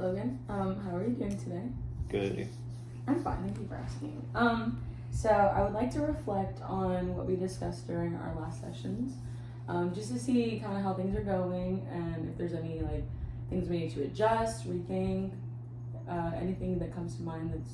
Logan. How are you doing today? Good. I'm fine, thank you for asking. So I would like to reflect on what we discussed during our last sessions, just to see kind of how things are going and if there's any things we need to adjust, rethink, anything that comes to mind that's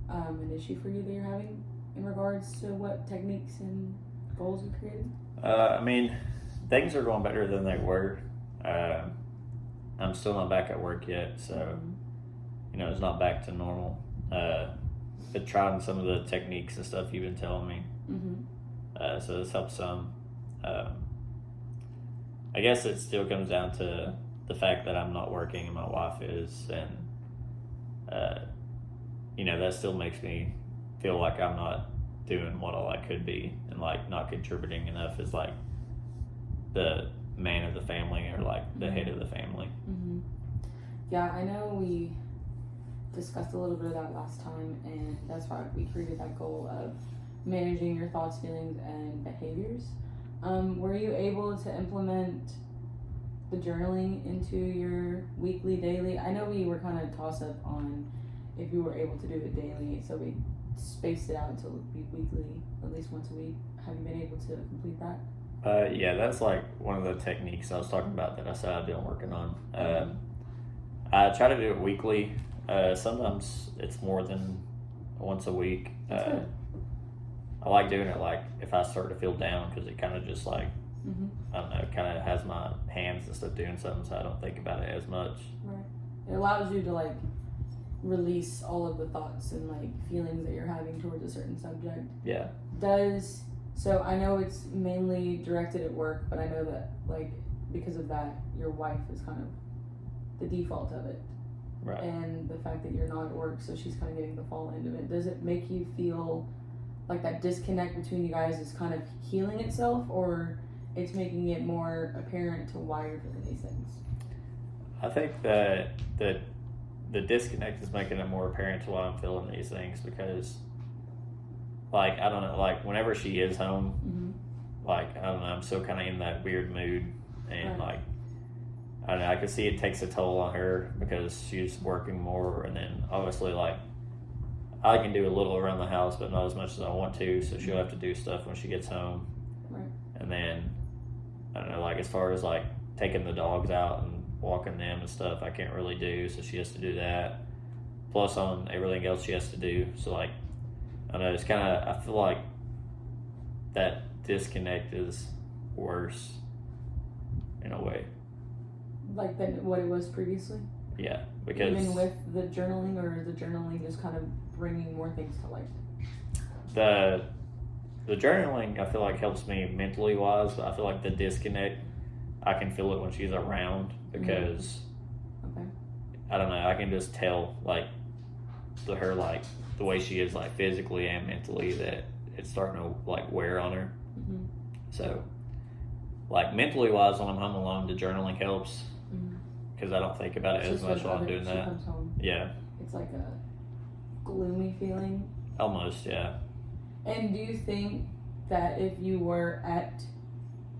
an issue for you that you're having in regards to what techniques and goals you created. Things are going better than they were. I'm still not back at work yet, so it's not back to normal. But trying some of the techniques and stuff you've been telling me, so this helps some. I guess it still comes down to the fact that I'm not working and my wife is, and that still makes me feel like I'm not doing what all I could be, and not contributing enough as the man of the family or the head of the family. Yeah, I know we discussed a little bit of that last time, and that's why we created that goal of managing your thoughts, feelings, and behaviors. Were you able to implement the journaling into your weekly, daily? I know we were kind of toss up on if you were able to do it daily, so we spaced it out until it would be weekly, at least once a week. Have you been able to complete that? Yeah, that's one of the techniques I was talking about that I said I've been working on. I try to do it weekly. Sometimes it's more than once a week. I like doing it if I start to feel down, because it kind of just I don't know, kind of has my hands and stuff doing something, so I don't think about it as much. Right. It allows you to release all of the thoughts and feelings that you're having towards a certain subject. Yeah. So I know it's mainly directed at work, but I know that because of that, your wife is kind of the default of it. Right. And the fact that you're not at work, so she's kind of getting the fall end of it. Does it make you feel like that disconnect between you guys is kind of healing itself, or it's making it more apparent to why you're feeling these things? I think that the disconnect is making it more apparent to why I'm feeling these things, because I don't know, whenever she is home, I don't know, I'm still kind of in that weird mood, and right. I don't know, I can see it takes a toll on her because she's working more, and then obviously I can do a little around the house, but not as much as I want to, so she'll have to do stuff when she gets home. Right. And then, I don't know, as far as taking the dogs out and walking them and stuff, I can't really do, so she has to do that. Plus on everything else she has to do. So I don't know, it's kind of, I feel like that disconnect is worse in a way. Than what it was previously? Yeah, because even with the journaling, or the journaling is kind of bringing more things to light? The journaling, I feel like, helps me mentally wise, but I feel like the disconnect, I can feel it when she's around, because okay. I don't know, I can just tell her the way she is physically and mentally, that it's starting to wear on her. So mentally wise, when I'm home alone, the journaling helps, because I don't think about it as much while I'm doing that. Comes home. Yeah. It's like a gloomy feeling. Almost, yeah. And do you think that if you were at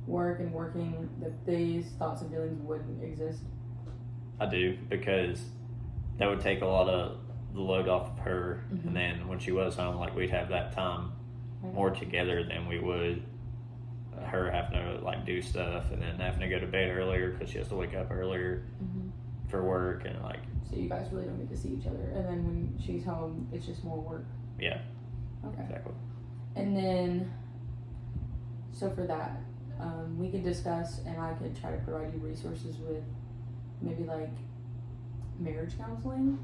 work and working, that these thoughts and feelings wouldn't exist? I do, because that would take a lot of the load off of her, and then when she was home, we'd have that time more together than we would her having to do stuff, and then having to go to bed earlier because she has to wake up earlier for work, and so you guys really don't get to see each other, and then when she's home it's just more work. Yeah. Okay. Exactly. And then so for that, we could discuss, and I could try to provide you resources with maybe marriage counseling,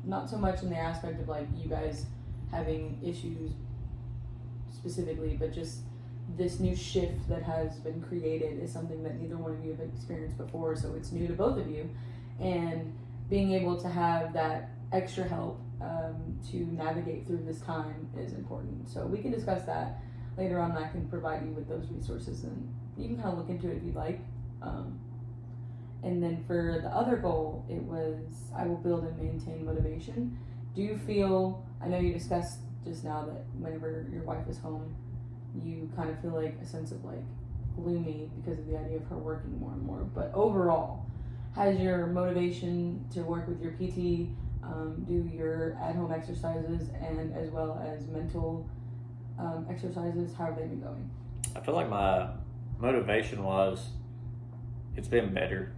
not so much in the aspect of you guys having issues specifically, but just this new shift that has been created is something that neither one of you have experienced before, so it's new to both of you, and being able to have that extra help to navigate through this time is important. So we can discuss that later on, and I can provide you with those resources, and you can kind of look into it if you'd like. And then for the other goal, it was, I will build and maintain motivation. Do you feel, I know you discussed just now that whenever your wife is home, you kind of feel a sense of gloomy because of the idea of her working more and more, but overall, has your motivation to work with your PT, do your at-home exercises, and as well as mental exercises, how have they been going? I feel like my motivation it's been better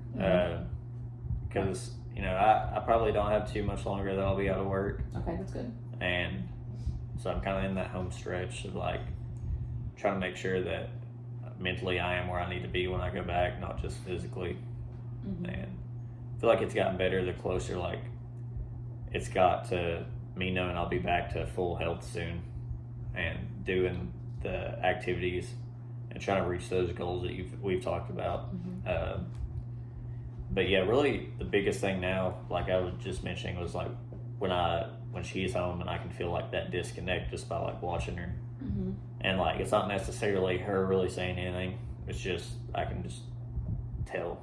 because I probably don't have too much longer that I'll be out of work, Okay, that's good. and so I'm kind of in that home stretch of like trying to make sure that mentally I am where I need to be when I go back, not just physically. Mm-hmm. And I feel like it's gotten better the closer like it's got to me knowing I'll be back to full health soon and doing the activities and trying to reach those goals that we've talked about. Mm-hmm. But yeah, really the biggest thing now, like I was just mentioning, was like when she's home and I can feel like that disconnect just by like watching her. Mm-hmm. And like it's not necessarily her really saying anything, it's just I can just tell.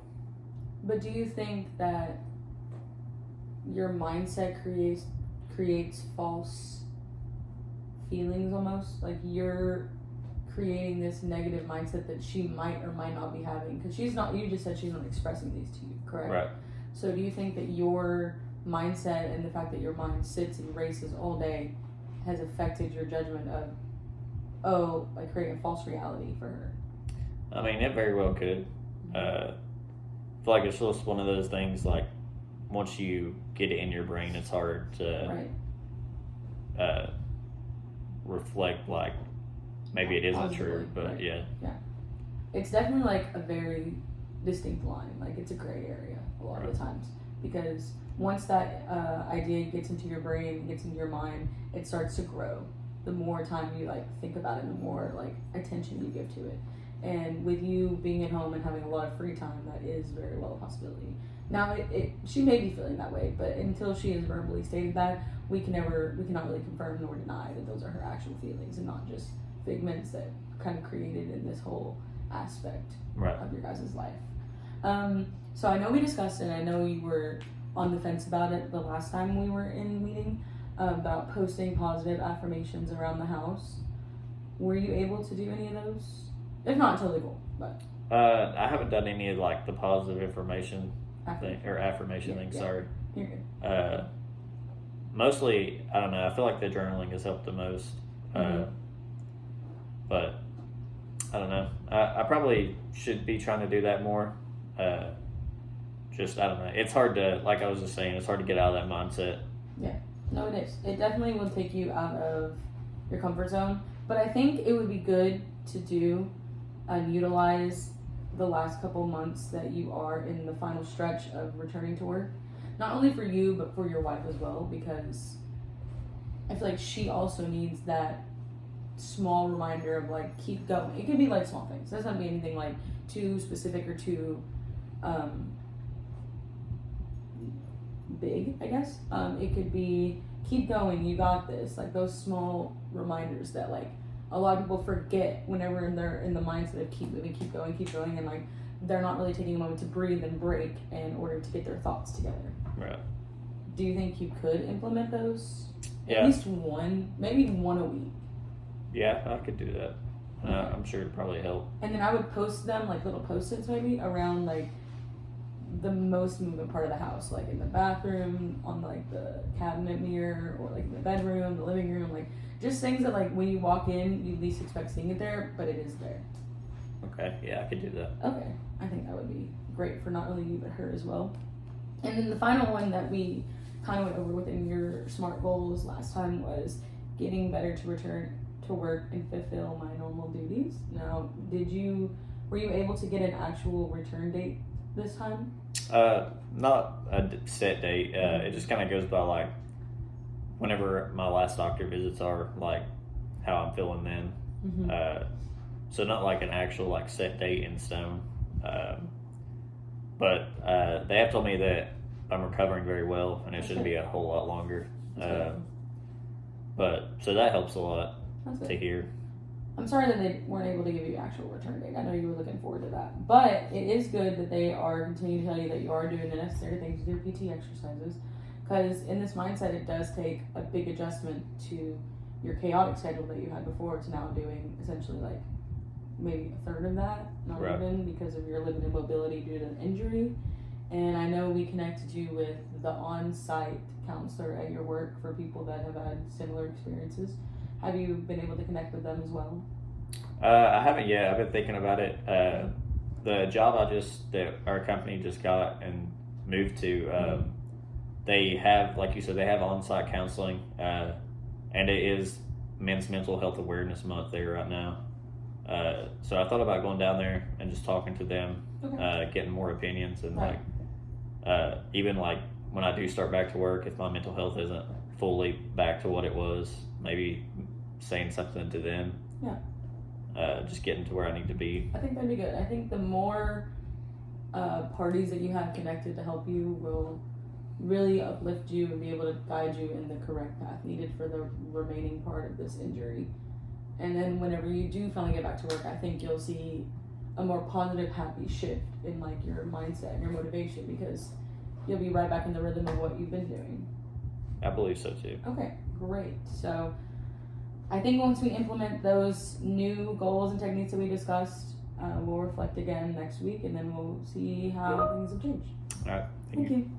But do you think that your mindset creates false feelings almost? Like you're creating this negative mindset that she might or might not be having, because you just said she's not expressing these to you, correct? Right. So do you think that your mindset and the fact that your mind sits and races all day has affected your judgment of, like creating a false reality for her? I mean, it very well could. I feel like it's just one of those things, like once you get it in your brain, it's hard to reflect like maybe it isn't true, but right. yeah. It's definitely like a very distinct line. Like it's a gray area a lot of the times, because once that idea gets into your brain, gets into your mind, it starts to grow. The more time you like think about it, the more like attention you give to it. And with you being at home and having a lot of free time, that is very well a possibility. Now, she may be feeling that way, but until she has verbally stated that, we cannot really confirm nor deny that those are her actual feelings and not just figments that kind of created in this whole aspect of your guys' life. So I know we discussed it, and I know you were on the fence about it the last time we were in meeting, about posting positive affirmations around the house. Were you able to do any of those? If not, totally cool. But I haven't done any of like the positive affirmation thing. Sorry. You're good. Mostly, I don't know. I feel like the journaling has helped the most. But I don't know. I probably should be trying to do that more. I don't know. It's hard to, like I was just saying, it's hard to get out of that mindset. Yeah. No, it is. It definitely will take you out of your comfort zone. But I think it would be good to do and utilize the last couple months that you are in the final stretch of returning to work. Not only for you, but for your wife as well, because I feel like she also needs that small reminder of like, keep going. It could be like small things. It doesn't have to be anything like too specific or too big, I guess. It could be, keep going, you got this. Like those small reminders that like a lot of people forget whenever they're in the mindset of keep moving, keep going, and like they're not really taking a moment to breathe and break in order to get their thoughts together. Right. Do you think you could implement those? Yeah. At least one, maybe one a week. Yeah, I could do that. I'm sure it'd probably help. And then I would post them, like little post-its maybe, around like the most moving part of the house, like in the bathroom, on like the cabinet mirror, or like in the bedroom, the living room, like just things that like when you walk in, you least expect seeing it there, but it is there. Okay, yeah, I could do that. Okay, I think that would be great for not only you but her as well. And then the final one that we kind of went over within your SMART goals last time was getting better to return to work and fulfill my normal duties. Now, were you able to get an actual return date this time? Not a set date. It just kind of goes by like whenever my last doctor visits are, like how I'm feeling then. Mm-hmm. So not like an actual like set date in stone. But they have told me that I'm recovering very well and it shouldn't be a whole lot longer. But so that helps a lot to hear. I'm sorry that they weren't able to give you an actual return date. I know you were looking forward to that. But it is good that they are continuing to tell you that you are doing the necessary things with your PT exercises. Because in this mindset, it does take a big adjustment to your chaotic schedule that you had before to now doing essentially like maybe a third of that, not even, because of your limited mobility due to an injury. And I I know we connected you with the on-site counselor at your work for people that have had similar experiences. Have you been able to connect with them as well? I haven't yet. I've been thinking about it. The job that our company just got and moved to, they have, like you said, they have on-site counseling, and it is Men's Mental Health Awareness Month there right now. So I thought about going down there and just talking to them, getting more opinions, and Right. even like when I do start back to work, if my mental health isn't fully back to what it was, maybe saying something to them. Just getting to where I need to be. I think that'd be good. I think the more parties that you have connected to help you will really uplift you and be able to guide you in the correct path needed for the remaining part of this injury. And then whenever you do finally get back to work, I think you'll see a more positive, happy shift in like your mindset and your motivation, because you'll be right back in the rhythm of what you've been doing. I believe so too. Okay, great. So I think once we implement those new goals and techniques that we discussed, we'll reflect again next week, and then we'll see how things have changed. All right. Thank you.